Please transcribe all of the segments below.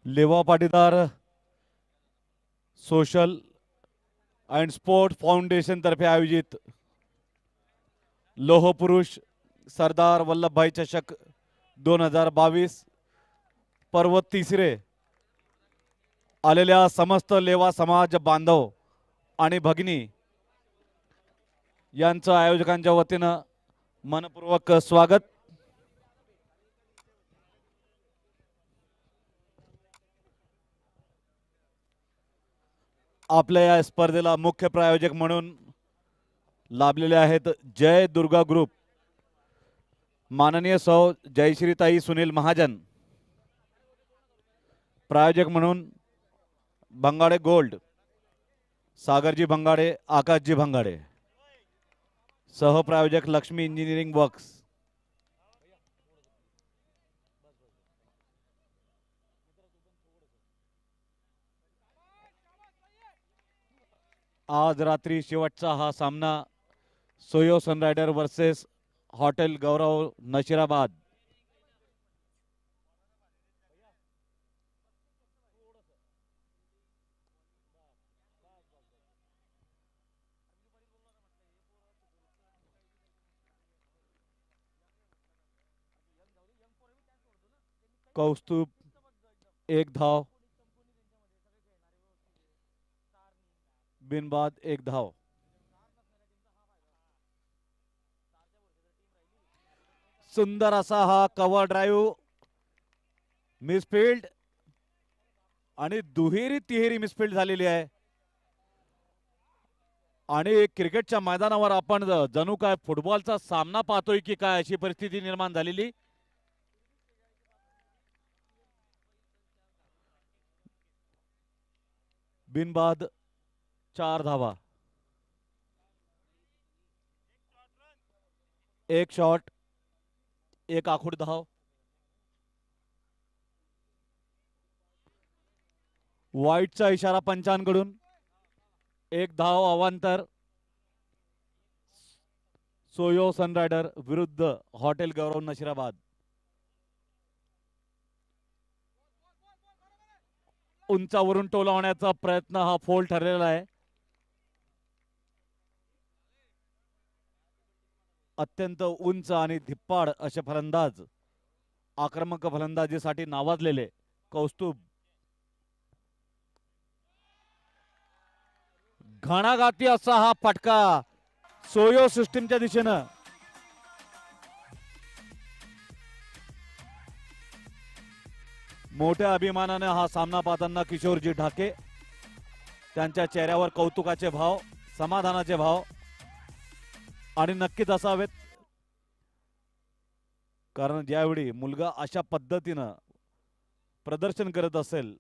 लेवा Patidar social and sport foundation तर्फे आयोजित लोह पुरुष सरदार वल्लभभाई चषक 2022 पर्व तिसरे आलेल्या समस्त लेवा समाज बांधव आणि भगिनी यांचं आयोजकांच्या वतीनं मनपूर्वक स्वागत। आपल्या या स्पर्धेला मुख्य प्रायोजक म्हणून लाभलेले आहेत जय दुर्गा ग्रुप, माननीय सौ जयश्रीताई सुनील महाजन। प्रायोजक म्हणून भंगाडे गोल्ड, सागरजी भंगाडे, आकाशजी भंगाडे। सहप्रायोजक लक्ष्मी इंजिनिअरिंग वर्क्स। आज रात्री शेवटचा हा सामना सोयो sunrider versus hotel Gaurav Nashirabad. Kaustubh 1 धाव, बिनबाद 1 धाव। सुंदर असा हा कव्हर ड्राईव्ह, मिसफील्ड आणि दुहेरी तिहेरी मिसफील्ड झालेली आहे आणि क्रिकेटच्या मैदानावर आपण जणू काय फुटबॉलचा सामना पाहतोय की काय अशी परिस्थिती निर्माण झालेली। बिनबाद 4 धावा, 1 शॉट, 1 आखूड धाव। वाईटचा इशारा पंचांकडून, 1 धाव अवांतर सोयो सनरायडर विरुद्ध हॉटेल गौरव नशिराबाद। उंचावरून टोलावण्याचा प्रयत्न हा फोल ठरलेला आहे। अत्यंत उंच आणि धिप्पाड असे फलंदाज, आक्रमक फलंदाजीसाठी नावाजलेले कौस्तुभ घणाघाती असा हा फटका सोयो सिस्टीमच्या दिशेनं। मोठ्या अभिमानाने हा सामना पाहताना किशोरजी ढाके, त्यांच्या चेहऱ्यावर कौतुकाचे भाव, समाधानाचे भाव आणि नक्कीच असावेत, कारण ज्यावेळी मुलगा अशा पद्धतीनं प्रदर्शन करत असेल,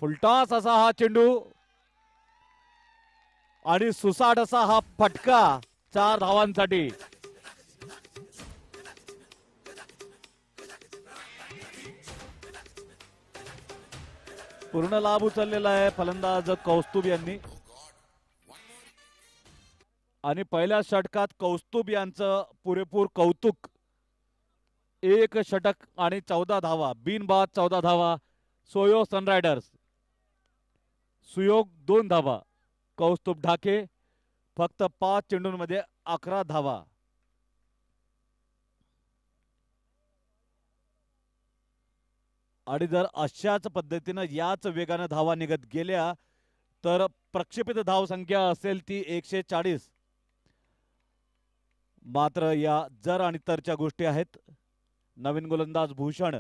फुलटॉस असा हा चेंडू आणि सुसाट असा हा फटका 4 धावांसाठी। पूर्ण लाभ उचललेला आहे फलंदाज कौस्तुभ यांनी आणि पहिल्या षटकात कौस्तुभ यांचं पुरेपूर कौतुक। 1 षटक आणि 14 धावा, बिनबाद 14 धावा सोयो सनरायडर्स। सुयोग 2 धावा, कौस्तुभ ढाके फक्त 5 चेंडूंमध्ये 11 धावा। आणि जर अशाच पद्धतीनं याच वेगाने धावा निघत गेल्या तर प्रक्षेपित धाव संख्या असेल ती 140। मात्र या जर आणि तरच्या गोष्टी आहेत। नवीन गोलंदाज भूषण,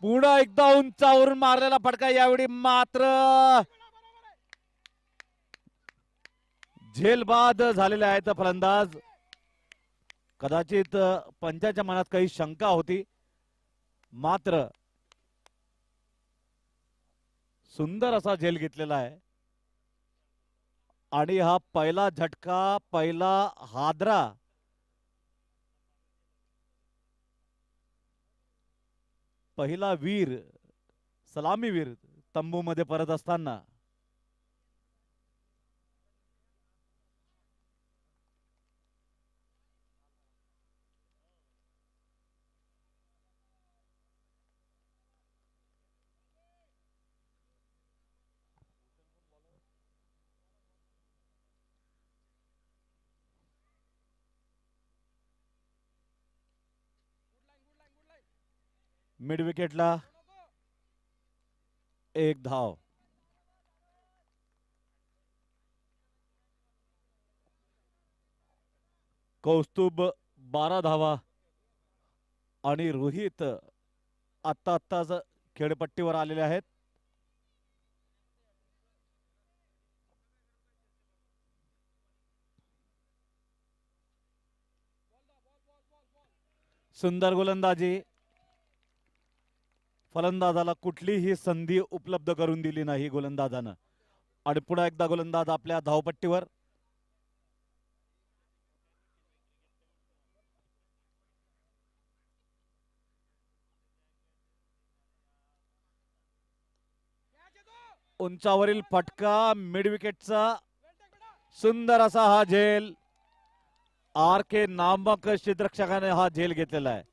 पुन्हा एकदा उंचावरून मारलेला फटका, यावेळी मात्र झेलबाद झालेले आहेत फलंदाज। कदाचित पंचाच्या मनात काही शंका होती, मात्र सुंदर असा झेल घेतलेला आहे आणि हा पहिला झटका, पहिला हादरा पहिला वीर, सलामीवीर तंबूमध्ये परत असताना . मिड विकेटला 1 धाव. कौस्तुभ 12 धावा आणि रोहित आत्ताच खेळपट्टीवर आलेले आहेत. सुंदर गोलंदाजी. फलंदाजाला कुठलीही संधी उपलब्ध करून दिली नाही गोलंदाजानं. आणि पुन्हा एकदा गोलंदाज आपल्या धावपट्टीवर. उंचावरील फटका मिड विकेटचा. सुंदर असा हा झेल. आर के नामक क्षेत्ररक्षकाने हा झेल घेतलेला आहे.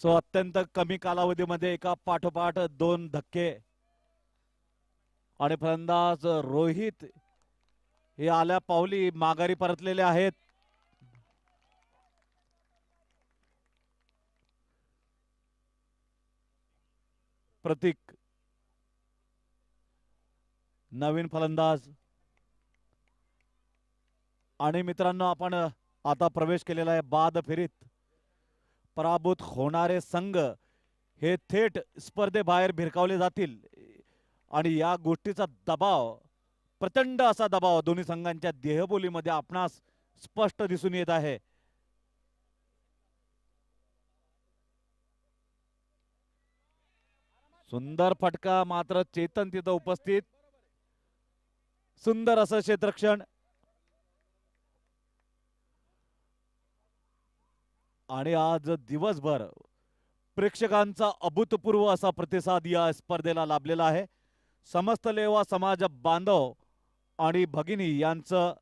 सो अत्यंत कमी कालावधीमध्ये एका पाठोपाठ 2 धक्के. आणि फलंदाज रोहित हे आल्या पावली माघारी परतलेले आहेत. प्रतीक नवीन फलंदाज. आणि मित्रांनो, आपण आता प्रवेश केलेला आहे बाद फेरीत. पराभूत होणारे संघ हे थेट स्पर्धेबाहेर भिरकावले जातील. आणि या गोष्टीचा दबाव, प्रचंड असा दबाव दोन्ही संघांच्या देहबोलीमध्ये आपणास स्पष्ट दिसून येत आहे. सुंदर फटका, मात्र चेतन तिथं उपस्थित. सुंदर असं क्षेत्ररक्षण. आणि आज दिवसभर प्रेक्षकांचा अभूतपूर्व असा प्रतिसाद या स्पर्धेला लाभलेला आहे. समस्त लेवा समाज बांधव आणि भगिनी यांचं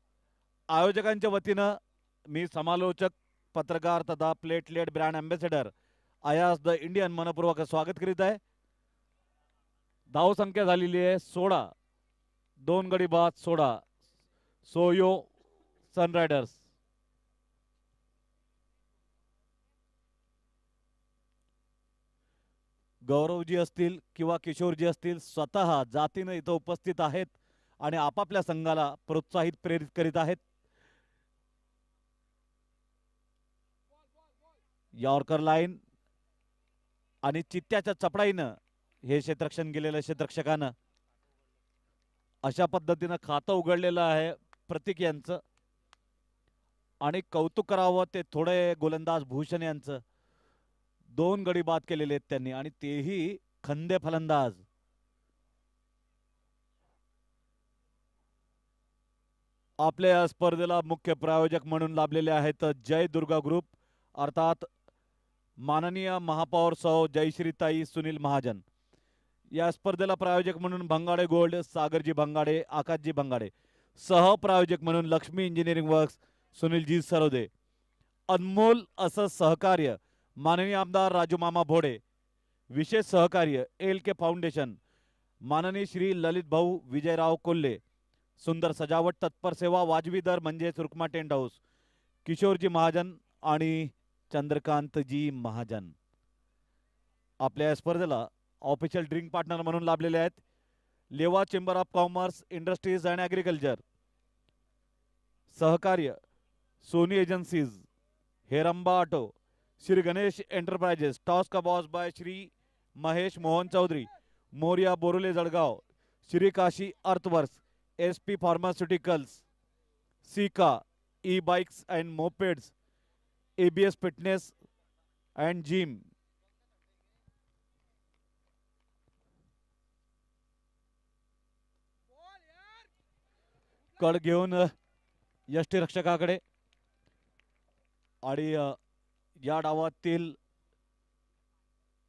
आयोजकांच्या वतीनं मी समालोचक, पत्रकार तथा प्लेटलेट ब्रँड अँबॅसेडर आयास द इंडियन मनपूर्वक स्वागत करीत आहे. धावसंख्या झालेली आहे 16. 2 गडी बाद 16. सोयो सनरायडर्स. गौरवजी असतील किंवा किशोरजी असतील, स्वतः जातीनं इथं उपस्थित आहेत आणि आपापल्या संघाला प्रोत्साहित प्रेरित करीत आहेत. यॉर्कर लाईन आणि चित्त्याच्या चपडाईनं हे क्षेत्ररक्षण केलेलं क्षेत्ररक्षकानं अशा पद्धतीनं खातं उघडलेलं आहे प्रतीक यांचं. आणि कौतुक करावं ते थोडे गोलंदाज भूषण यांचं. 2 गडी बाद केलेले आहेत त्यांनी, आणि तेही खंदे फलंदाज. आपल्या या स्पर्धेला मुख्य प्रायोजक म्हणून लाभलेले आहेत जय दुर्गा ग्रुप, अर्थात माननीय महापौर सौ जयश्रीताई सुनील महाजन. या स्पर्धेला प्रायोजक म्हणून भंगाडे गोल्ड, सागरजी भंगाडे, आकाशजी भंगाडे. सहप्रायोजक म्हणून लक्ष्मी इंजिनिअरिंग वर्क्स, सुनीलजी सरोदे. अनमोल असं सहकार्य माननीय आमदार राजू मामा भोडे. विशेष सहकार्य एल के फाउंडेशन, माननीय श्री ललित भाऊ विजयराव कोल्हे. सुंदर सजावट, तत्पर सेवा, वाजवी दर म्हणजेच रुक्मा टेंट हाऊस, किशोरजी महाजन आणि चंद्रकांतजी महाजन. आपल्या स्पर्धेला ऑफिशियल ड्रिंक पार्टनर म्हणून लाभलेले आहेत Leva chamber of commerce, industries and agriculture. सहकार्य Soni agencies, Heramba auto, Shri Ganesh enterprises, toss का boss by Shri Mahesh Mohan Chaudhari, Morya Borule Jalgaon, Shri Kashi earthworks, SP pharmaceuticals, Sika e bikes and mopeds, ABS fitness and gym. कड घेऊन यष्टीरक्षकाकडे. आणि या डावातील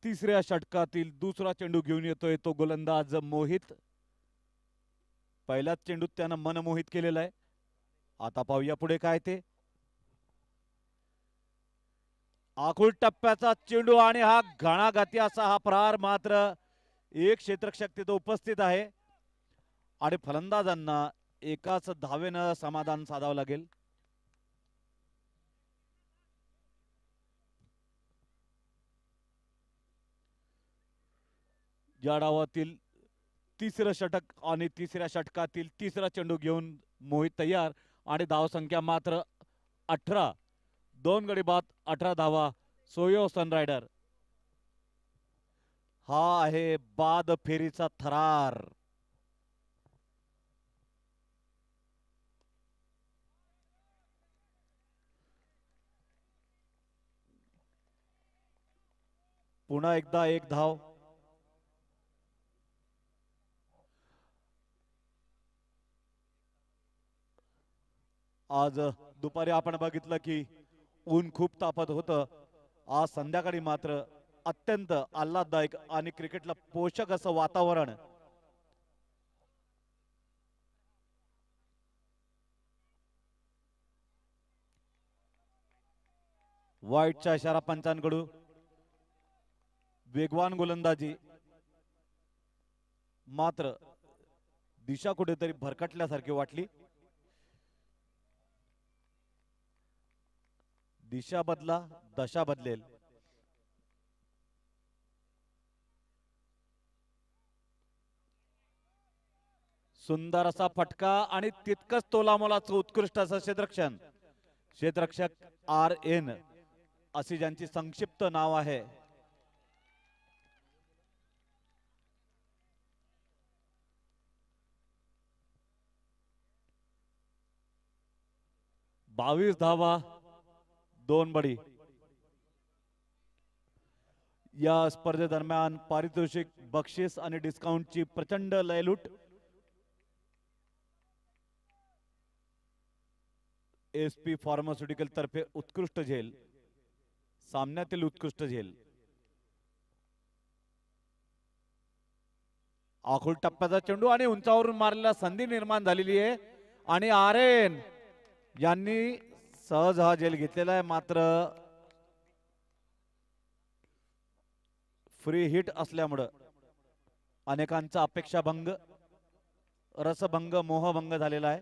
तिसऱ्या षटकातील दुसरा चेंडू घेऊन येतोय तो गोलंदाज मोहित. पहिल्याच चेंडूत त्यानं मन मोहित केलेलं आहे. आता पाहूया पुढे काय ते. आखूड टप्प्याचा चेंडू आणि हा घणाघाती असा हा प्रहार. मात्र एक क्षेत्ररक्षक तिथं उपस्थित आहे आणि फलंदाजांना एकाच धावेनं समाधान साधावं लागेल. या डावातील तिसरं षटक आणि तिसऱ्या षटकातील तिसरा चेंडू घेऊन मोहित तयार आणि धावसंख्या मात्र 18. 2 गडी बाद 18 धावा. सोयो सनरायडर. हा आहे बाद फेरीचा थरार. पुन्हा एकदा एक धाव. आज दुपारी आपण बघितलं की ऊन खूप तापत होतं. आज संध्याकाळी मात्र अत्यंत आल्हाददायक आणि क्रिकेटला पोषक असं वातावरण. वाईटचा इशारा पंचांकडून. वेगवान गोलंदाजी मात्र दिशा कुठेतरी भरकटल्यासारखी वाटली. दिशा बदला दशा बदलेल. सुंदर असा फटका आणि तितकंच तोलामोलाचं उत्कृष्ट असं क्षेत्ररक्षण. क्षेत्ररक्षक RN अशी ज्यांची संक्षिप्त नाव आहे. बावीस धावा 2 बडी. या स्पर्धेदरम्यान पारितोषिक बक्षीस आणि डिस्काउंटची प्रचंड लयलूट. SP फार्मास्युटिकल तर्फे उत्कृष्ट झेल. सामन्यातील उत्कृष्ट झेल. आखूड टप्प्याचा चेंडू आणि उंचावरून मारलेला संधी निर्माण झालेली आहे आणि RN यांनी सहज हा झेल घेतलेला आहे. मात्र फ्री हिट असल्यामुळं अनेकांचा अपेक्षाभंग, रसभंग, मोहभंग झालेला आहे.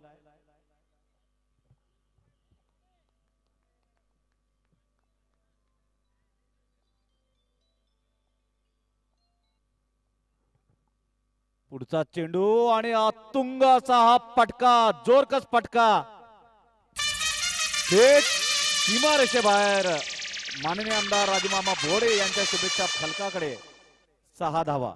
पुढचा चेंडू आणि अतुंग असा हा पटका, जोरकस फटका थेट सीमारेषेबाहेर. माननीय आमदार राजमामा भोडे यांच्या शुभेच्छा फलकाकडे. 6 धावा.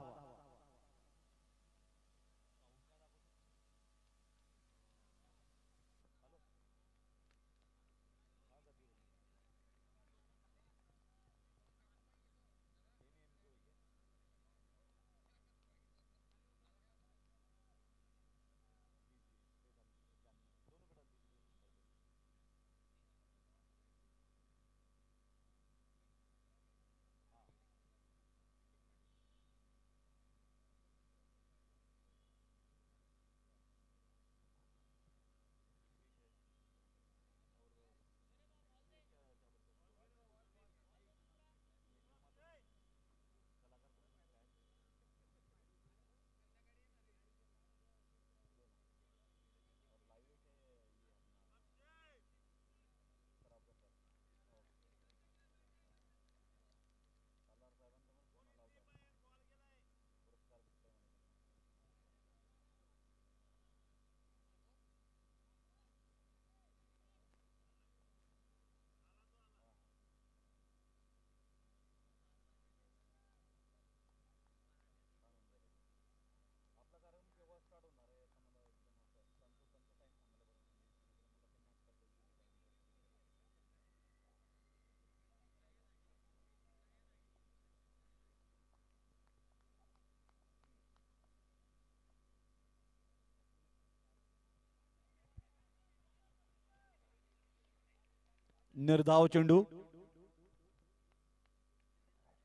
निर्धाव चेंडू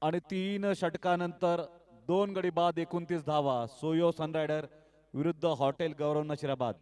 आणि 3 षटकानंतर 2 गडी बाद 29 धावा. सोयो सनरायडर विरुद्ध हॉटेल गौरव नशिराबाद.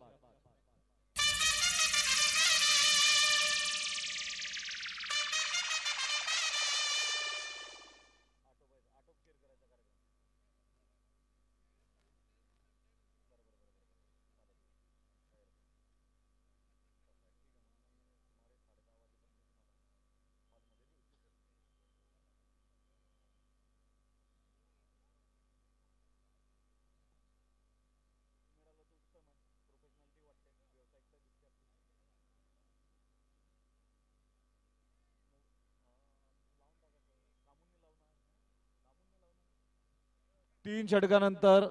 3 षटकानंतर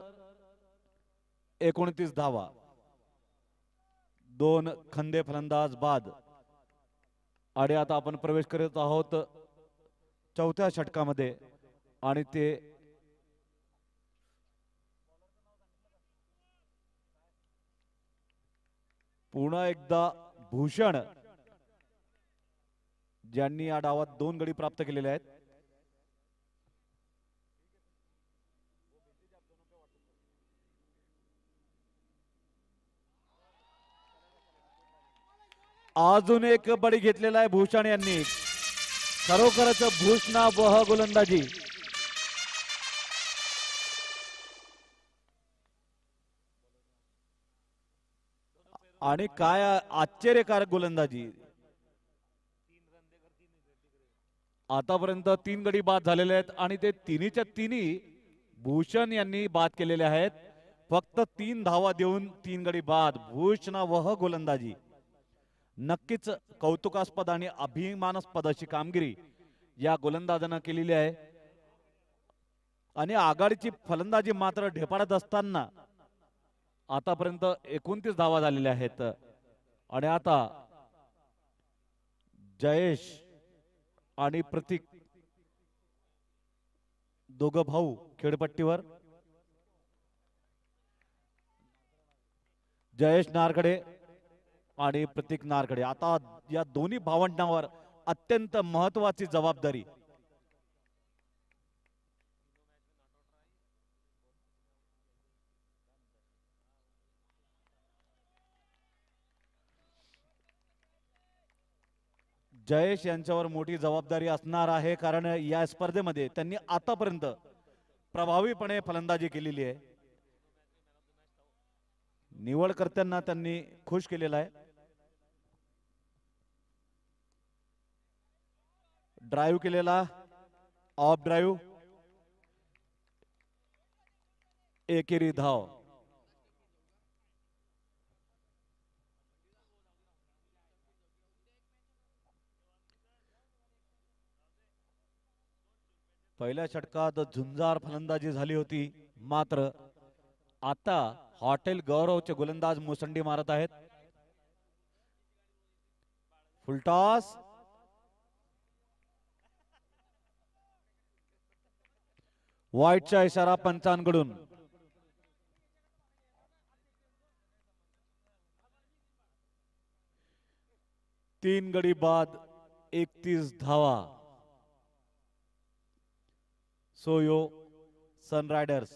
29 धावा. 2 खंदे फलंदाज बाद. आणि आता आपण प्रवेश करत आहोत चौथ्या षटकामध्ये आणि ते पुन्हा एकदा भूषण ज्यांनी या डावात 2 गडी प्राप्त केलेले आहेत. अजून एक बडी घेतलेला आहे भूषण यांनी. खरोखरच भूषणा बह गोलंदाजी. आणि काय आश्चर्यकारक गोलंदाजी. आतापर्यंत 3 गडी बाद झालेले आहेत आणि ते तिन्हीच्या तिन्ही भूषण यांनी बाद केलेले आहेत. फक्त 3 धावा देऊन 3 गडी बाद. भूषणा वह गोलंदाजी. नक्कीच कौतुकास्पद आणि अभिमानास्पद अशी कामगिरी या गोलंदाजांना केलेली आहे. आणि आघाडीची फलंदाजी मात्र ढेपाळत असताना आतापर्यंत 29 धावा झालेल्या आहेत. आणि आता जयेश आणि प्रतीक दोघं भाऊ खेळपट्टीवर. जयेश नारकडे आणि प्रतीक नारकडे. आता या दोन्ही भावंडांवर अत्यंत महत्वाची जबाबदारी. जयेश यांच्यावर मोठी जबाबदारी असणार आहे, कारण या स्पर्धेमध्ये त्यांनी आतापर्यंत प्रभावीपणे फलंदाजी केलेली आहे. निवडकर्त्यांना त्यांनी खुश केलेला आहे. ड्राईव्ह केलेला, ऑफ ड्राईव्ह, एकेरी धाव. पहिल्या षटकात झुंजार फलंदाजी झाली होती, मात्र आता हॉटेल गौरवचे गोलंदाज मुसंडी मारत आहेत. फुलटॉस, वाईटचा इशारा पंचांकडून. तीन गडी बाद, 31 धावा. सोयो सनरायडर्स.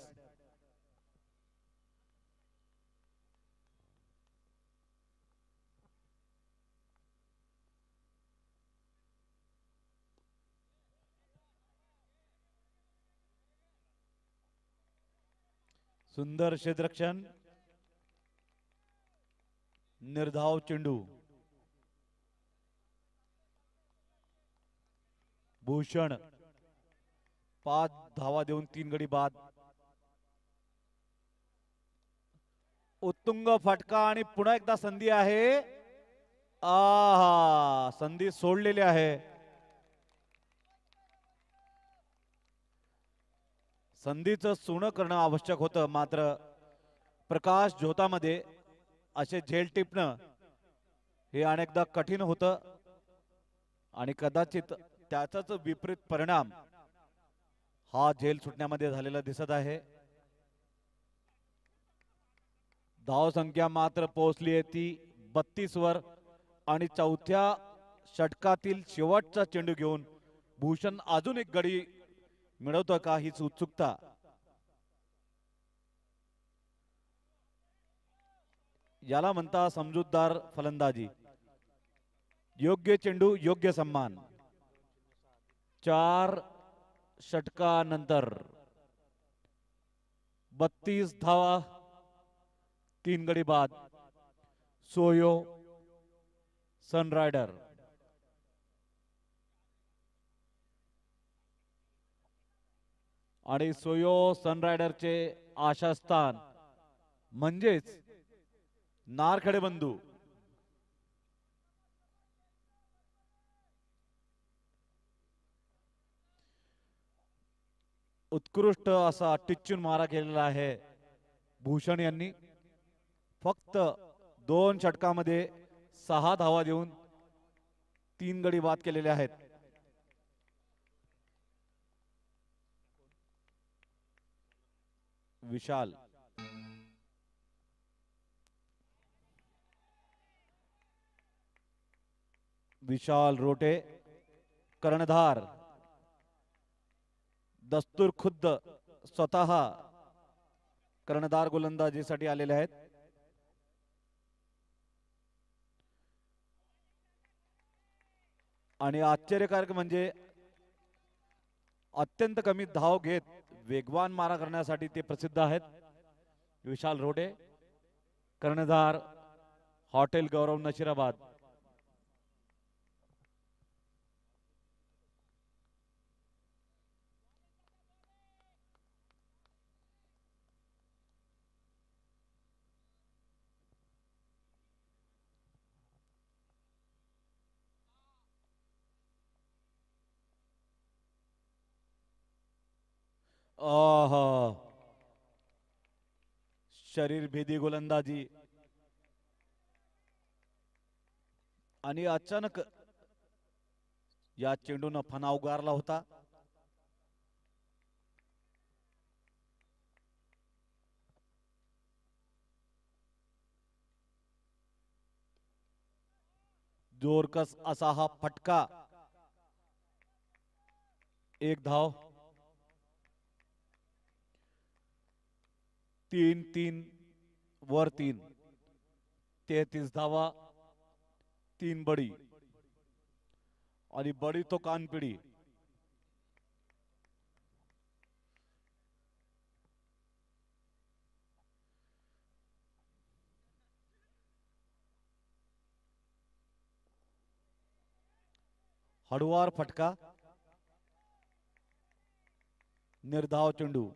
सुंदर क्षेत्ररक्षण, निर्धाव चेंडू. भूषण 5 धावा देऊन 3 गडी बाद. उत्तुंग फटका आणि पुन्हा एकदा संधी आहे. आहा, संधी सोडलेली आहे. संधीचं सोनं करणं आवश्यक होतं, मात्र प्रकाश झोतामध्ये असे झेल टिपणं हे अनेकदा कठीण होतं आणि कदाचित त्याचाच विपरीत परिणाम हा झेल सुटण्यामध्ये झालेला दिसत आहे. धाव संख्या मात्र पोहोचली आहे ती 32 वर आणि चौथ्या षटकातील शेवटचा चेंडू घेऊन भूषण अजून एक गडी मिळवतो का, हीच उत्सुकता. याला म्हणता समजूतदार फलंदाजी. योग्य चेंडू, योग्य सम्मान. 4 षटकानंतर 32 धावा, 3 गडी बाद. सोयो सनरायडर. आणि सोयो सनरायडरचे आशास्थान म्हणजेच नारखेडे बंधू. उत्कृष्ट असा टिच्चून मारा केलेला आहे भूषण यांनी. फक्त 2 षटकामध्ये 6 धावा देऊन 3 गडी बाद केलेले आहेत. विशाल विशाल रोटे कर्णधार दस्तूर खुद्द स्वतः कर्णधार गोलंदाजीसाठी आलेले आहेत. आणि आश्चर्यकारक म्हणजे अत्यंत कमी धाव घेत वेगवान मारा करण्यासाठी ते प्रसिद्ध आहेत. विशाल रोटे कर्णधार हॉटेल गौरव नशिराबाद. शरीर भेदी गोलंदाजी आणि अचानक या चेंडून फना उगारला होता. जोरकस असा हा फटका. 1 धाव. 3-3 वर 3. 33 धावा 3 बडी आणि बडी तो कानपिडी. हळुवार फटका. निर्धाव चेंडू.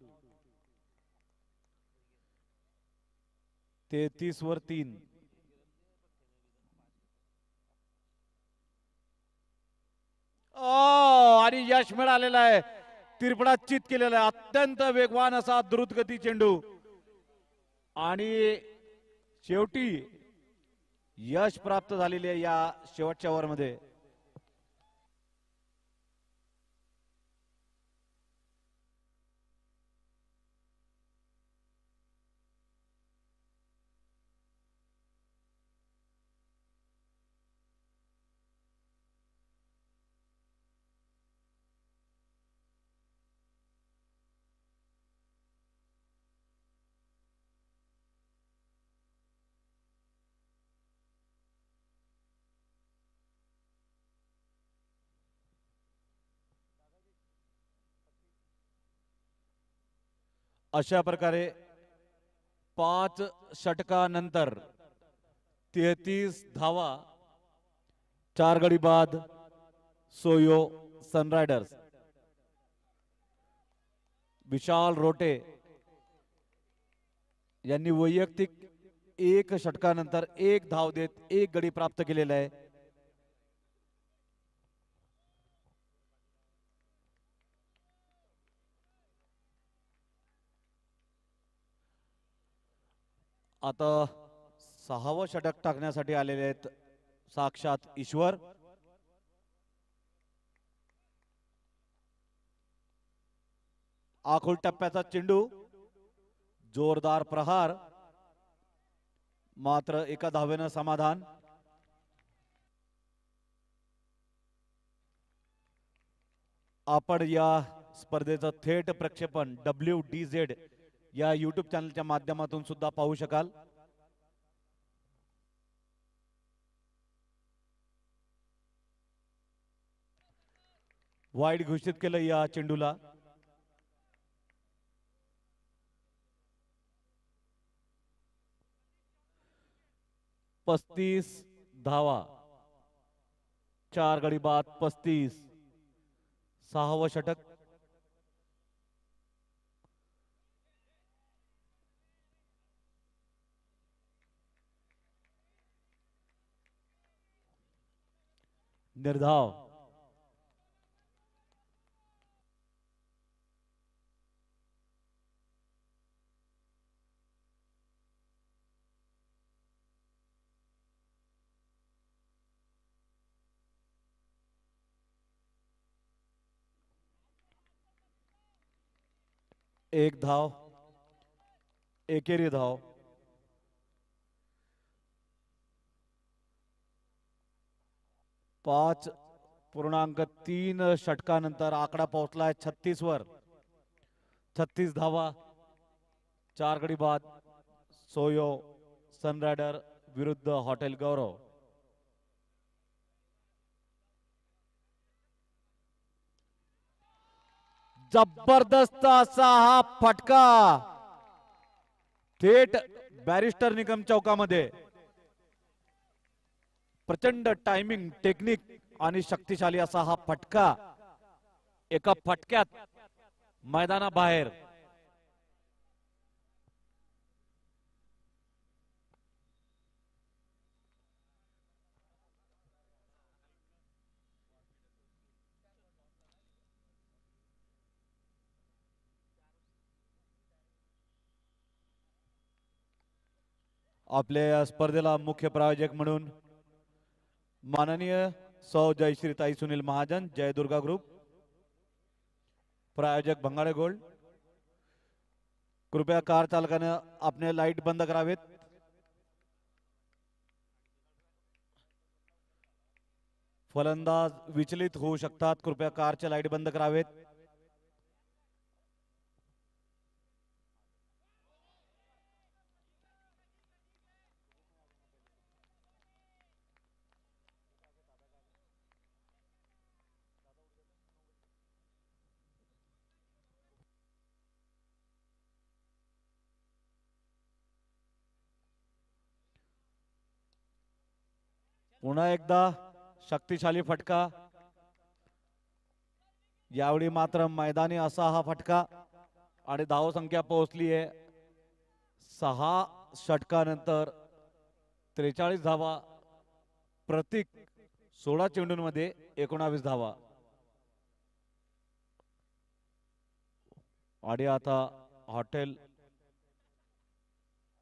33 वर 3. आणि यश मिळालेलं आहे. तिरपडा चित केलेला आहे. अत्यंत वेगवान असा द्रुतगती चेंडू आणि शेवटी यश प्राप्त झालेले आहे या शेवटच्या ओव्हरमध्ये. अशा प्रकारे 5 षटकानंतर 33 धावा 4 गडी बाद सोयो सनरायडर्स. विशाल रोटे यांनी वैयक्तिक 1 षटकानंतर 1 धाव देत 1 गडी प्राप्त केलेला आहे. आता 6वं षटक टाकण्यासाठी आलेले आहेत साक्षात ईश्वर. आखूल टप्प्याचा चेंडू. जोरदार प्रहार. मात्र 1 धावेनं समाधान. आपण या स्पर्धेचं थेट प्रक्षेपण WDZ या युट्यूब चॅनलच्या माध्यमातून सुद्धा पाहू शकाल. वाईड घोषित केलं या चेंडूला. पस्तीस धावा 4 गडी बाद 35. 6वं षटक. निर्धाव. एक धाव, एकेरी धाव. 5.3 षटकानंतर आकडा पोहोचलाय 36 वर. 36 धावा, 4 गडी बाद. सोयो सनरायडर विरुद्ध हॉटेल गौरव. जबरदस्त असा हा फटका थेट बॅरिस्टर निगम चौकामध्ये. प्रचंड टायमिंग, टेक्निक आणि शक्तिशाली असा हा फटका एका फटक्यात मैदानाबाहेर. आपल्या या स्पर्धेला मुख्य प्रायोजक म्हणून माननीय सौ जयश्रीताई सुनील महाजन, जयदुर्गा ग्रुप. प्रायोजक भंगारे गोल्ड. कृपया कार चालकाने आपले लाईट बंद करावेत. फलंदाज विचलित होऊ शकतात, कृपया कारचे लाईट बंद करावेत. पुन्हा एकदा शक्तिशाली फटका. यावेळी मात्र मैदानी असा हा फटका आणि धावसंख्या पोहोचली आहे 6 षटकानंतर 43 धावा. प्रतीक 16 चेंडूंमध्ये 19 धावा. आणि आता हॉटेल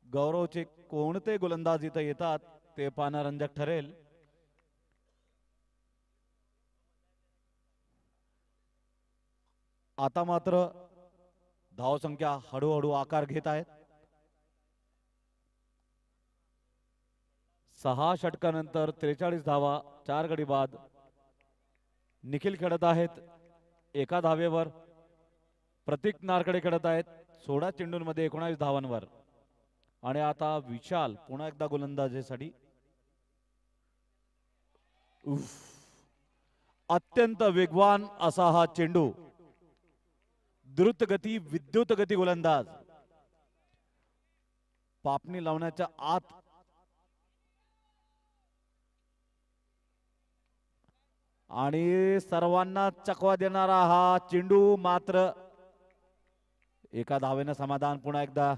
गौरवचे कोणते गोलंदाज इथं येतात ते पाहणं रंजक ठरेल. आता मात्र धावसंख्या हळूहळू आकार घेत आहेत. 6 षटकानंतर 43 धावा, 4 गडी बाद. निखिल खेळत आहेत 1 धावेवर. प्रतीक नारकडे खेळत आहेत 16 चेंडूंमध्ये 19 धावांवर. आणि आता विशाल पुन्हा एकदा गोलंदाजीसाठी. अत्यंत वेगवान असा हा चेंडू. द्रुतगती, विद्युत गती गोलंदाज. पापणी लावण्याच्या आत आणि सर्वांना चकवा देणारा हा चेंडू. मात्र 1 धावेनं समाधान. पुन्हा एकदा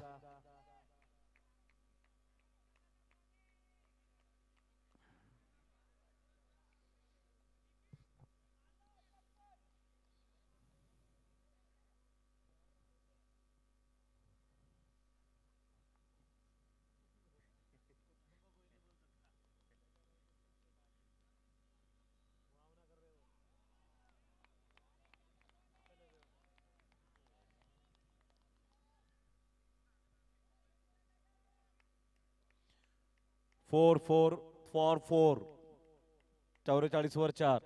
4-4 फॉर 4. 44 वर 4.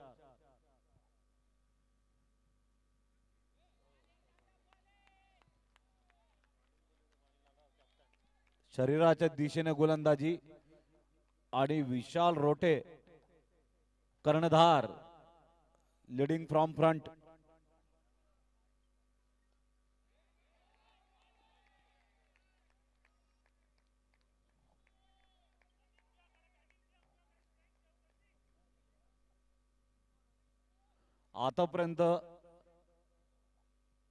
शरीराच्या दिशेने गोलंदाजी आणि विशाल रोटे कर्णधार लीडिंग फ्रॉम फ्रंट. आतापर्यंत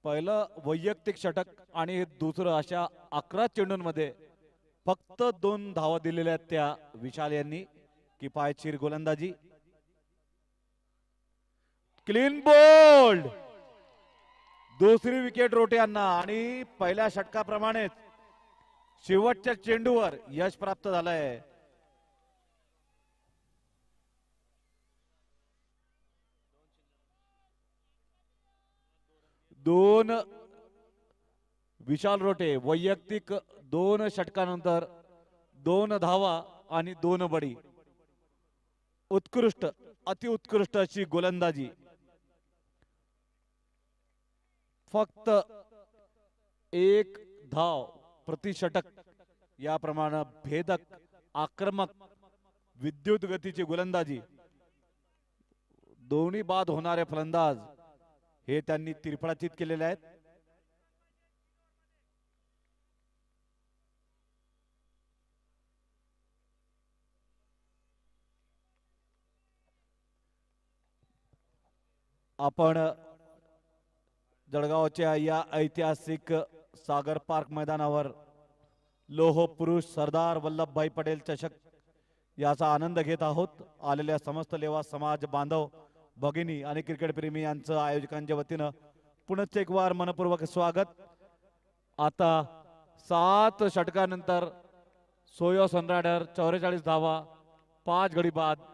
पहिलं वैयक्तिक षटक आणि दुसरं अशा 11 चेंडूंमध्ये फक्त 2 धावा दिलेल्या आहेत त्या विशाल यांनी. किफायतशीर गोलंदाजी. Clean bowled. दुसरी विकेट रोटे यांना. आणि पहिल्या षटकाप्रमाणेच शेवटच्या चेंडूवर यश प्राप्त झालंय. दोन विशाल रोटे वैयक्तिक 2 षटकानंतर 2 धावा आणि 2 बडी. उत्कृष्ट अतिउत्कृष्ट अशी गोलंदाजी. फक्त 1 धाव प्रतिषटक याप्रमाणे भेदक आक्रमक विद्युत गतीची गोलंदाजी. दोन्ही बाद होणारे फलंदाज हे त्यांनी तिरफळाचीत केलेले आहेत. आपण जळगावच्या या ऐतिहासिक सागर पार्क मैदानावर लोह पुरुष सरदार वल्लभभाई पटेल चषक याचा आनंद घेत आहोत. आलेल्या समस्त लेवा समाज बांधव भगिनी आणि क्रिकेट प्रेमी यांचं आयोजकांच्या वतीनं पुनश्च एक वार मनपूर्वक स्वागत. आता 7 षटकानंतर सोयो सनरायडर 44 धावा 5 गडी बाद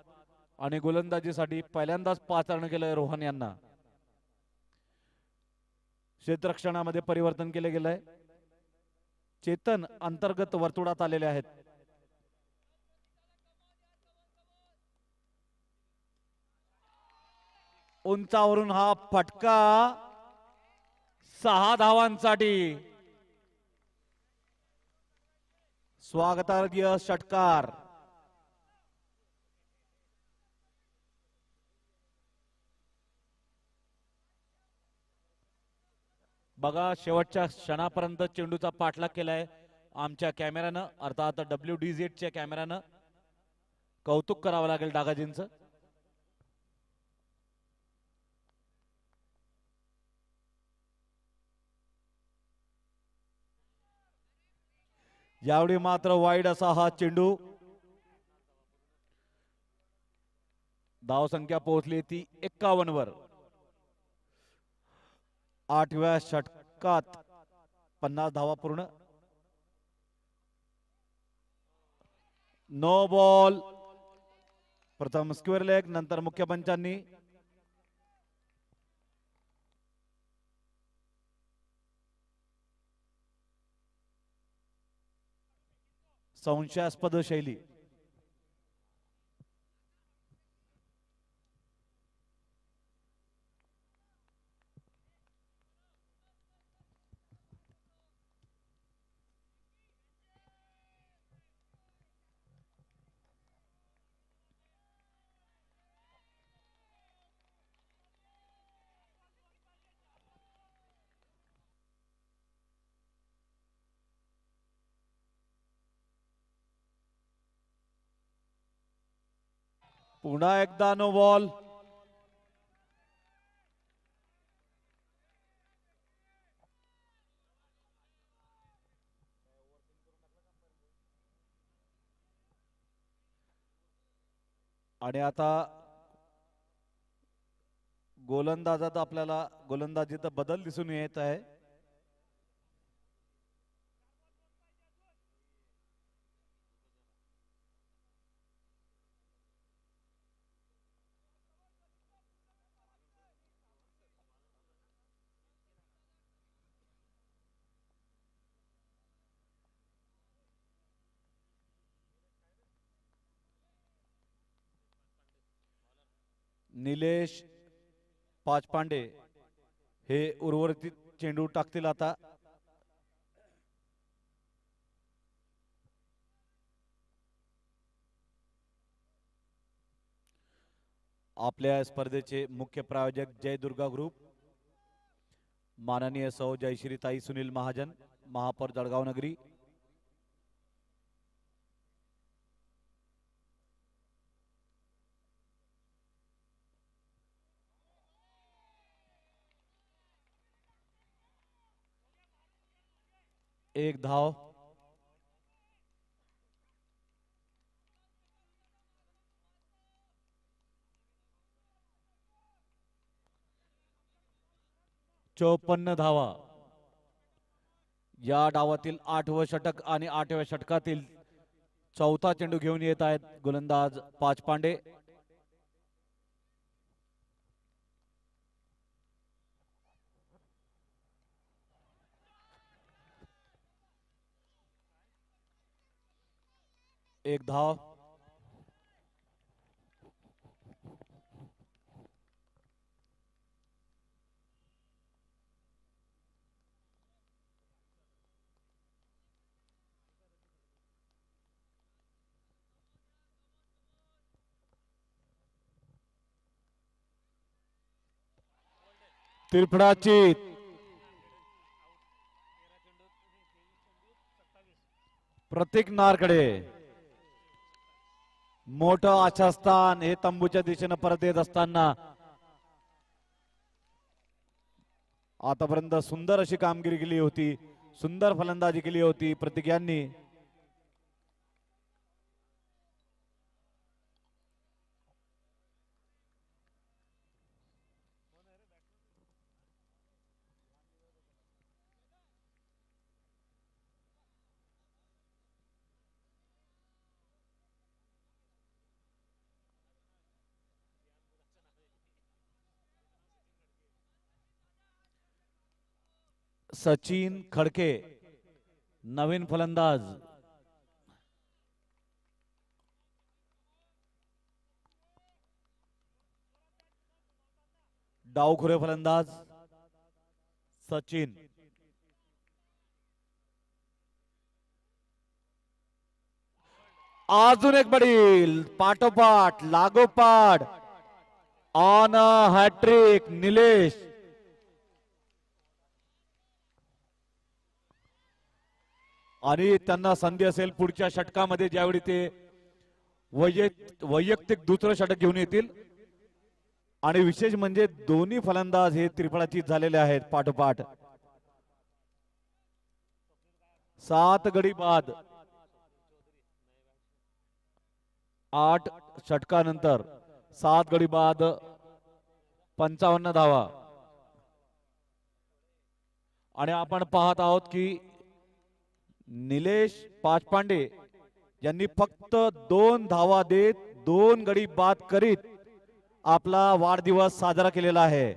आणि गोलंदाजीसाठी पहिल्यांदाच 5 रन केलंय रोहन यांना. क्षेत्ररक्षणामध्ये परिवर्तन केले गेलंय. चेतन अंतर्गत वर्तुळात आलेले आहेत. उंचावरून हा फटका 6 धावांसाठी. स्वागतार्ह षटकार. बघा शेवटच्या क्षणापर्यंत चेंडूचा पाठलाग केलाय आमच्या कॅमेरानं, अर्थात WDZ च्या कॅमेरानं. कौतुक करावं लागेल डागाजींचं. यावेळी मात्र वाईड असा हा चेंडू. धावसंख्या पोहोचली ती 51 वर. 8व्या षटकात 50 धावा पूर्ण. No ball. प्रथम स्क्वेअर लेग, नंतर मुख्य पंचांनी संशयास्पद शैली. पुन्हा एकदा नो बॉल. आणि आता गोलंदाजात आपल्याला गोलंदाजीत बदल दिसून येत आहे. निलेश पाचपांडे हे उर्वरित चेंडू टाकतील आता. आपल्या स्पर्धेचे मुख्य प्रायोजक जय दुर्गा ग्रुप, माननीय सौ जयश्रीताई सुनील महाजन, महापौर जळगाव नगरी. एक धाव. चौपन्न धावा. या डावातील 8वं षटक आणि 8व्या षटकातील 4था चेंडू घेऊन येत आहेत गोलंदाज पाचपांडे. एक धाव. तिरफडाची प्रतीक नारकडे. मोठं आशास्थान हे तंबूच्या दिशेनं परत येत असताना आतापर्यंत सुंदर अशी कामगिरी केली होती, सुंदर फलंदाजी केली होती प्रतीक यांनी. सचिन खडके नवीन फलंदाज. डावखुरे फलंदाज सचिन. अजून एक बडील पाठोपाठ लागोपाठ ऑन हॅट्रिक निलेश. आणि त्यांना संधी असेल पुढच्या षटकामध्ये ज्यावेळी ते वैयक्तिक दुसरं षटक घेऊन येतील. आणि विशेष म्हणजे दोन्ही फलंदाज हे त्रिफळाचीत झालेले आहेत पाठोपाठ. 7 गडी बाद 8 षटकानंतर 7 गडी बाद 55 धावा. आणि आपण पाहत आहोत की निलेश पाचपांडे यांनी फक्त 2 धावा देत 2 गडी बाद करीत आपला वाढदिवस साजरा केलेला आहे.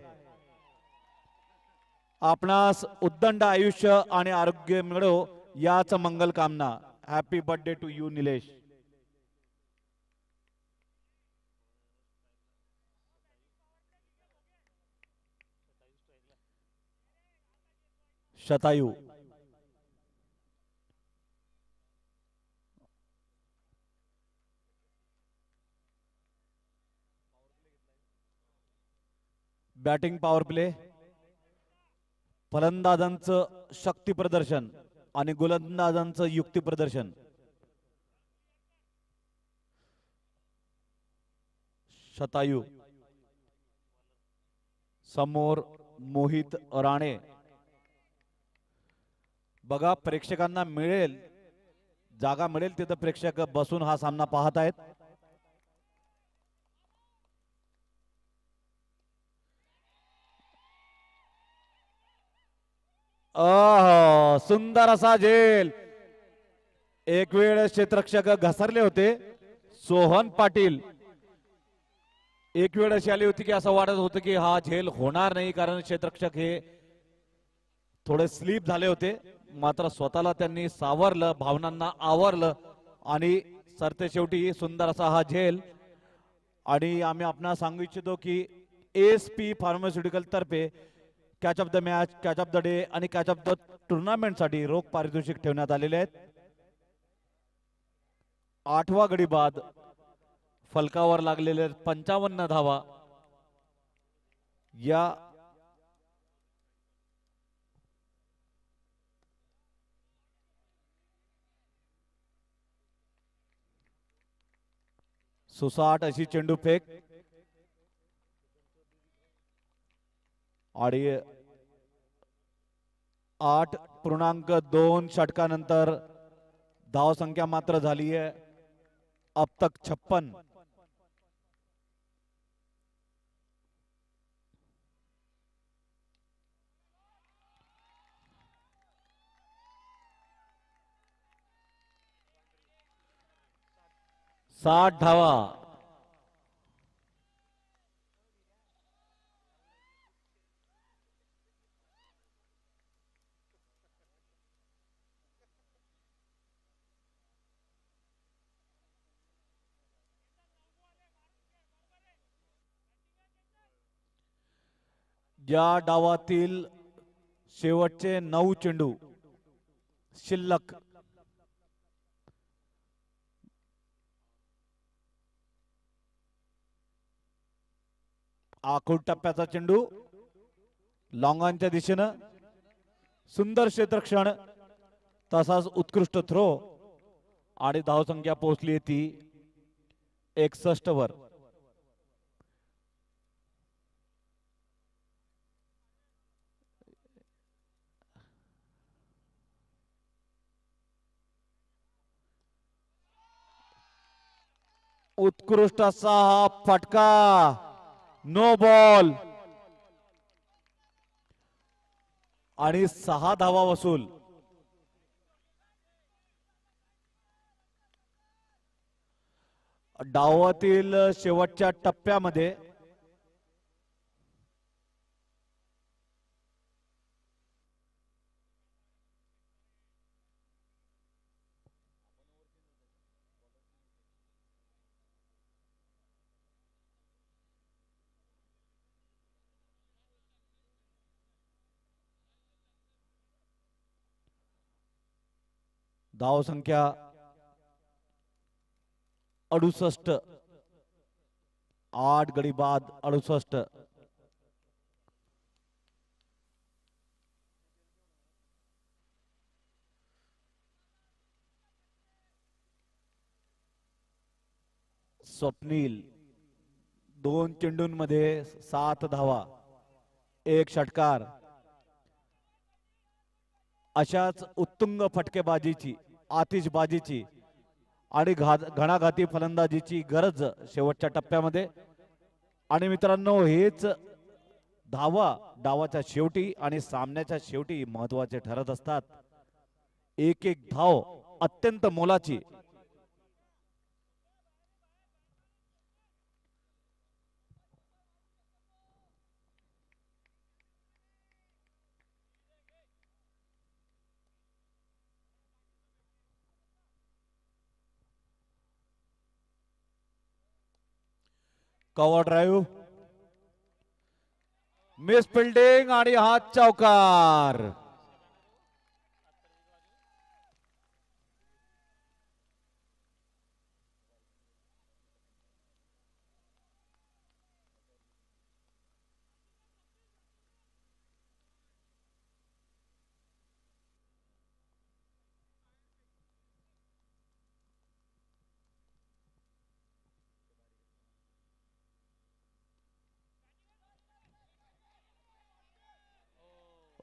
आपणास उद्दंड आयुष्य आणि आरोग्य मिळो याच मंगल कामना. Happy birthday to you Nilesh. शतायू बॅटिंग पॉवर प्ले. फलंदाजांचं शक्ती प्रदर्शन आणि गोलंदाजांचं युक्ती प्रदर्शन. शतायू समोर मोहित राणे. बघा प्रेक्षकांना मिळेल जागा मिळेल तिथं प्रेक्षक बसून हा सामना पाहत आहेत. सुंदर असा झेल. एक वेळ क्षेत्ररक्षक घसरले होते सोहन पाटील. एक वेळ अशी आली होती की असं वाटत होतं की हा झेल होणार नाही कारण क्षेत्ररक्षक हे थोडे स्लिप झाले होते. मात्र स्वतःला त्यांनी सावरलं, भावनांना आवरलं आणि सरते शेवटी सुंदर असा हा झेल. आणि आम्ही आपणास सांगू इच्छितो की एसपी फार्मास्युटिकल तर्फे catch of the match, catch of the day आणि कॅच ऑफ द टुर्नामेंट साठी रोख पारितोषिक ठेवण्यात आलेले आहेत. 8वा गडी बाद फलकावर लागलेले 55 धावा. या सुसाट अशी चेंडू फेक आणि 8.2 षटकानंतर धाव संख्या मात्र झाली आहे अब तक 56. साठ धावा. या डावातील शेवटचे 9 चेंडू शिल्लक. आखूड टप्प्याचा चेंडू लॉंगांच्या दिशेनं, सुंदर क्षेत्रक्षण, तसाच उत्कृष्ट थ्रो आणि धावसंख्या पोहोचली ती 61 वर. उत्कृष्ट असा हा फटका, नो बॉल आणि 6 धावा वसूल. डावातील शेवटच्या टप्प्यामध्ये धावसंख्या 68, 8 गडी बाद 68. स्वप्नील 2 चेंडूंमध्ये 7 धावा, 1 षटकार. अशाच उत्तुंग फटकेबाजीची, आतिषबाजीची आणि घणाघाती फलंदाजीची गरज शेवटच्या टप्प्यामध्ये. आणि मित्रांनो, हेच धावा डावाच्या शेवटी आणि सामन्याच्या शेवटी महत्वाचे ठरत असतात. एक एक धाव अत्यंत मोलाची. कव्हर ड्राईव्ह, मिस फिल्डिंग आणि हा चौकार.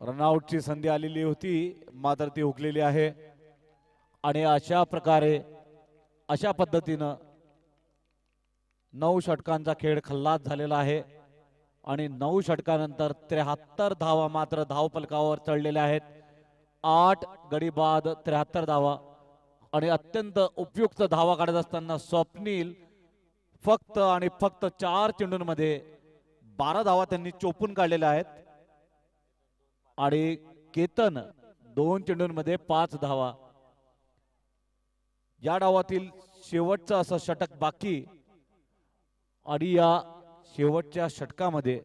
रनआउटची संधी आलेली होती, मात्र ती हुकलेली आहे. आणि अशा प्रकारे, अशा पद्धतीनं 9 षटकांचा खेळ खल्लास झालेला आहे. आणि 9 षटकानंतर 73 धावा मात्र धावफलकावर चढलेल्या आहेत. 8 गडी बाद 73 धावा. आणि अत्यंत उपयुक्त धावा काढत असताना स्वप्नील फक्त आणि फक्त 4 चेंडूंमध्ये 12 धावा त्यांनी चोपून काढलेल्या आहेत. आणि केतन 2 चेंडूंमध्ये 5 धावा. या डावातील शेवटचं असं षटक बाकी. आणि या शेवटच्या षटकामध्ये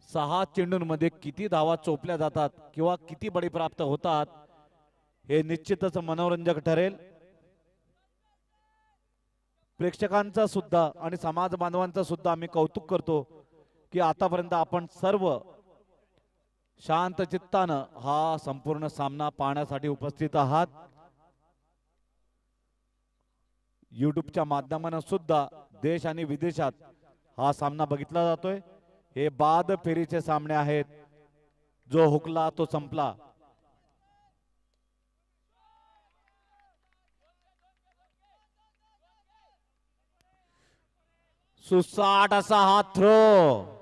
6 चेंडूंमध्ये किती धावा चोपल्या जातात किंवा किती बळी प्राप्त होतात हे निश्चितच मनोरंजक ठरेल. प्रेक्षकांचा सुद्धा आणि समाज बांधवांचा सुद्धा आम्ही कौतुक करतो की आतापर्यंत आपण सर्व शांत चित्तानं हा संपूर्ण सामना पाहण्यासाठी उपस्थित आहात. युट्यूबच्या माध्यमाने सुद्धा देश आणि विदेशात हा सामना बघितला जातोय. हे बाद फेरीचे सामने आहेत. जो हुकला तो संपला. सुसाट असा हा थ्रो.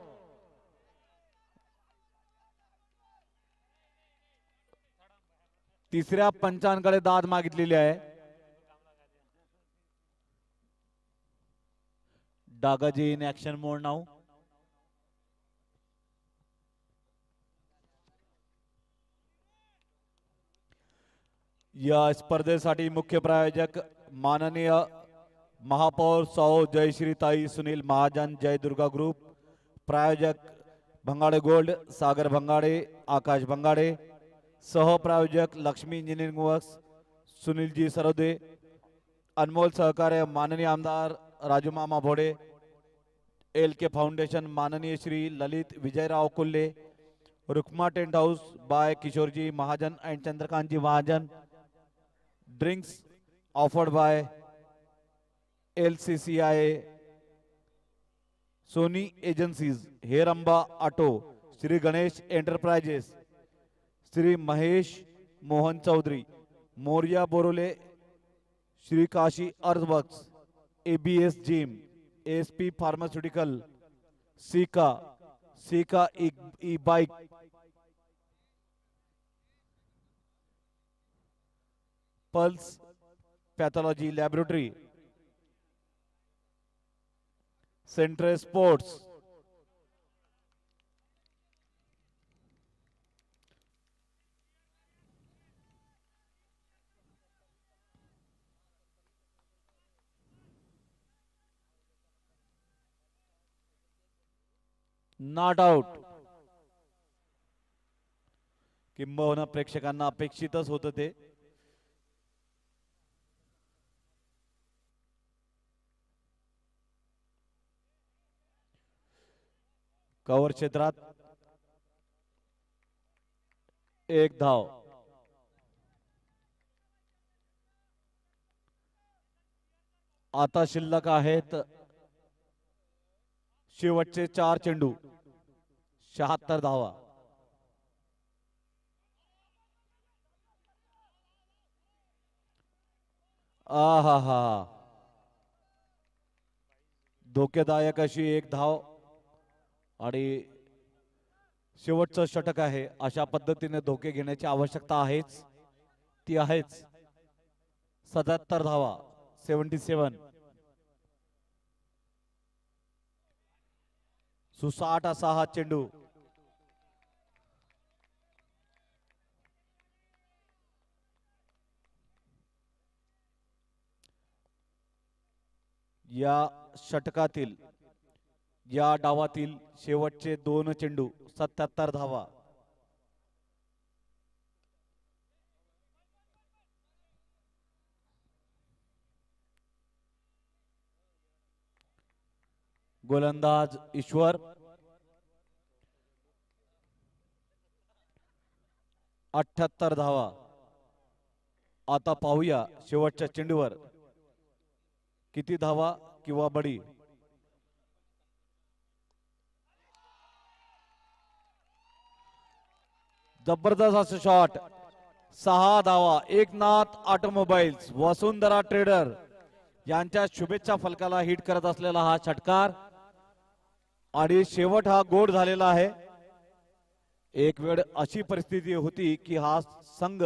तिसऱ्या पंचांकडे दाद मागितलेली आहे. डागाजी इन ऍक्शन मोड नाव. या स्पर्धेसाठी मुख्य प्रायोजक माननीय महापौर सौ जयश्रीताई सुनील महाजन, जय दुर्गा ग्रुप. प्रायोजक भंगाडे गोल्ड सागर भंगाडे आकाश भंगाडे, सहप्रायोजक लक्ष्मी इंजिनिअरिंग वर्क्स सुनीलजी सरोदे, अनमोल सहकार्य माननीय आमदार राजू मामा भोडे, एल के फाउंडेशन माननीय Shri Lalit Vijayrao Kulle, Rukma tent house by Kishorji Mahajan and Chandrakant ji Mahajan, drinks offered by LCCI, Soni agencies, Heramba auto, Shri Ganesh enterprises, Shri Mahesh Mohan Chaudhari, Morya Borole, Shri Kashi earthworks, ABS gym, ASP pharmaceutical, Sika e bike, pulse pathology laboratory, central sports, not out. किंबहुना प्रेक्षकांना अपेक्षितच होतं ते. Cover क्षेत्रात एक धाव. आता शिल्लक आहेत शेवटचे 4 चेंडू, 76 धावा. आहा, धोकेदायक अशी एक धाव आणि शेवटचं षटक आहे. अशा पद्धतीने धोके घेण्याची आवश्यकता आहेच, ती आहेच. 77 धावा, 77. सुसाट असा हा चेंडू. या षटकातील या डावातील शेवटचे 2 चेंडू, 77 धावा. गोलंदाज ईश्वर, 78 धावा. आता पाहूया शेवटच्या चेंडूवर किती धावा किंवा बडी. जबरदस्त असं शॉट. 6 धावा. एकनाथ ऑटोमोबाईल्स, वसुंधरा ट्रेडर यांच्या शुभेच्छा फलकाला हिट करत असलेला हा षटकार आणि शेवट हा गोड झालेला आहे. एक वेळ अशी परिस्थिती होती की हा संघ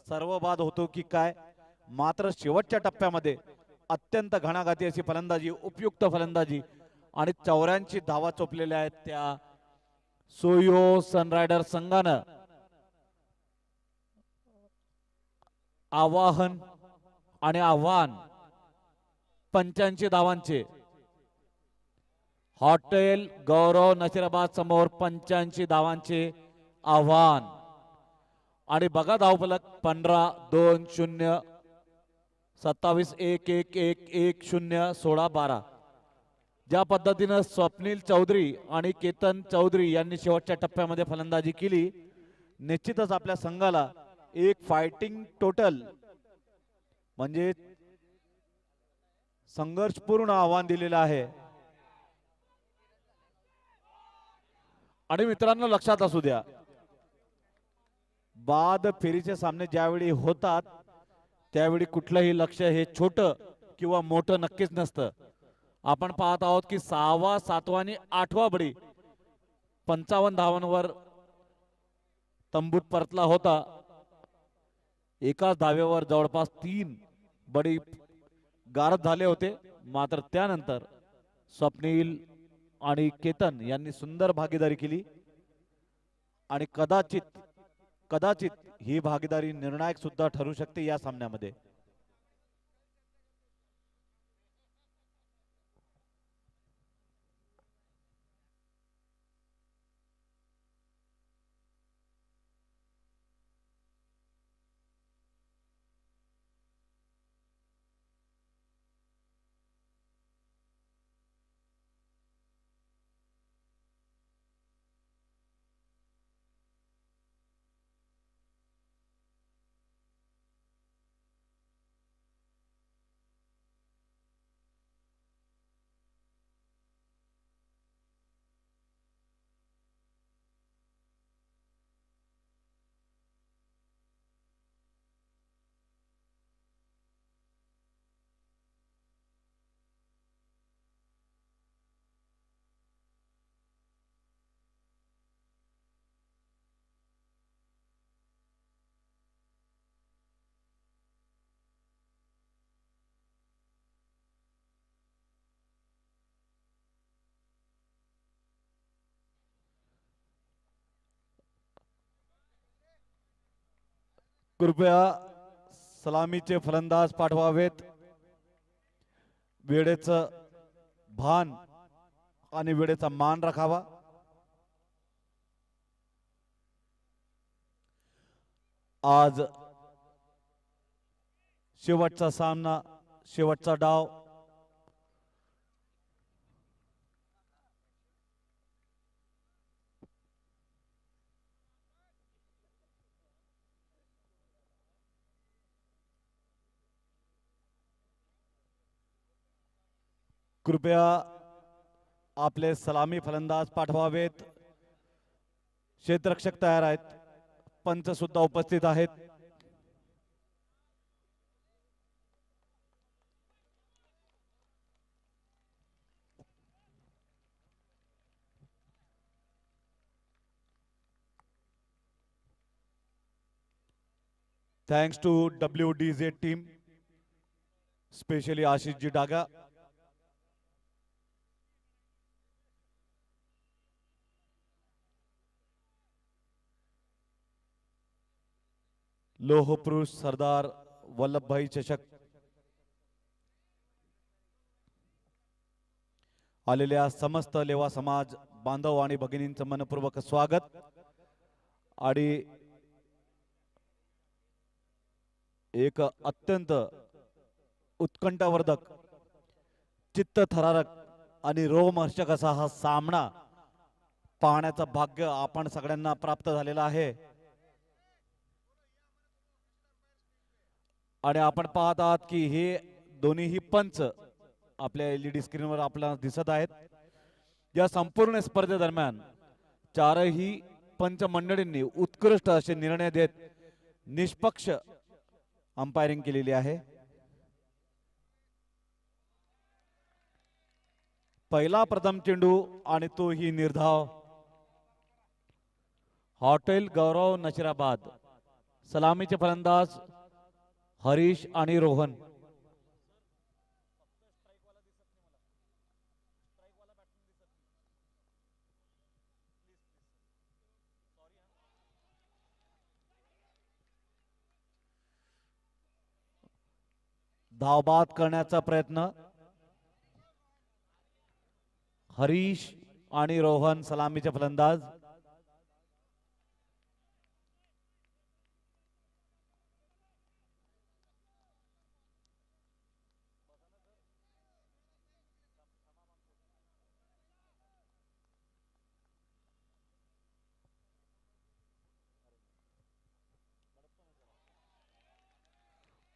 सर्वबाद होतो की काय, मात्र शेवटच्या टप्प्यामध्ये अत्यंत घणाघाती अशी फलंदाजी, उपयुक्त फलंदाजी आणि 84 धावा चोपलेल्या आहेत त्या सोयो सनरायडर संघानं. आवाहन आणि आव्हान 85 धावांचे. हॉटेल गौरव नशिराबाद समोर 85 धावांचे आव्हान. आणि बघा धावफलक 15-2-0, 27-1-1-1-1-0, 16-12. ज्या पद्धतीनं स्वप्नील चौधरी आणि केतन चौधरी यांनी शेवटच्या टप्प्यामध्ये फलंदाजी केली, निश्चितच आपल्या संघाला एक फायटिंग टोटल म्हणजे संघर्षपूर्ण आव्हान दिलेलं आहे. आणि मित्रांनो लक्षात असू द्या, बाद फेरीचे सामने ज्यावेळी होतात त्यावेळी कुठलंही लक्ष हे छोटं किंवा मोठं नक्कीच नसतं. आपण पाहत आहोत की 6वा, 7वा आणि 8वा बडी 55 धावांवर तंबूत परतला होता. एकाच धावेवर जवळपास 3 बडी गारद झाले होते. मात्र त्यानंतर स्वप्नील आणि केतन यांनी सुंदर भागीदारी केली आणि कदाचित ही भागीदारी निर्णायक सुद्धा ठरू शकते या सामन्यामध्ये. कृपया सलामीचे फलंदाज पाठवावेत. वेळेचं भान आणि वेळेचा मान राखावा. आज शेवटचा सामना, शेवटचा डाव. कृपया आपले सलामी फलंदाज पाठवावेत. क्षेत्ररक्षक तयार आहेत. पंच सुद्धा उपस्थित आहेत. Thanks to WDZ team, specially Ashish ji Daga. लोह पुरुष सरदार वल्लभभाई चषक आलेल्या समस्त लेवा समाज बांधव आणि भगिनींचं मनपूर्वक स्वागत. आणि एक अत्यंत उत्कंठावर्धक, चित्तथरारक आणि रोमहर्षक असा हा सामना पाहण्याचं भाग्य आपण सगळ्यांना प्राप्त झालेलं आहे. आणि आपण पाहत आहात की हे दोन्हीही पंच आपल्या LED स्क्रीनवर आपल्याला दिसत आहेत. या संपूर्ण स्पर्धेदरम्यान चारही पंच मंडळींनी उत्कृष्ट असे निर्णय देत निष्पक्ष अंपायरिंग केलेली आहे. पहिला प्रथम चेंडू आणि तो ही निर्धाव. हॉटेल गौरव नशिराबाद. सलामीचे फलंदाज हरीश आणि रोहन. धावबाद करण्याचा प्रयत्न. हरीश आणि रोहन सलामीचे फलंदाज.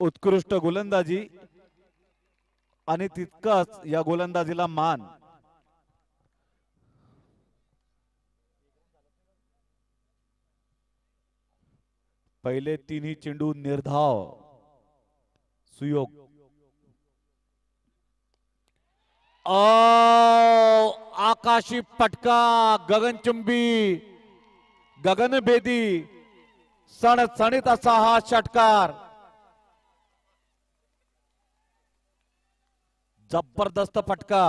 उत्कृष्ट गोलंदाजी आणि तितकाच या गोलंदाजीला मान. पहिले तिन्ही चेंडू निर्धाव, सुयोग. आकाशी फटका, गगनचुंबी, गगनभेदी, सणसणीत असा हा षटकार. जबरदस्त फटका.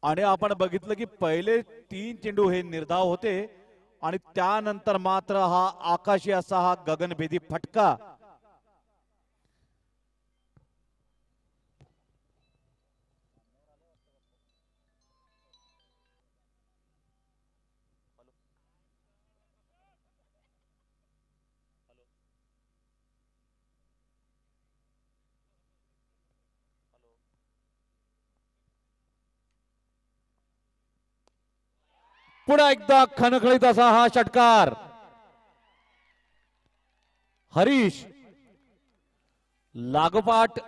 आणि आपण बघितलं की पहिले 3 चेंडू हे निर्धाव होते आणि त्यानंतर मात्र हा आकाशी असा हा गगनभेदी फटका. पुन्हा एकदा खणखणीत असा हा षटकार. हरीश लागोपाठ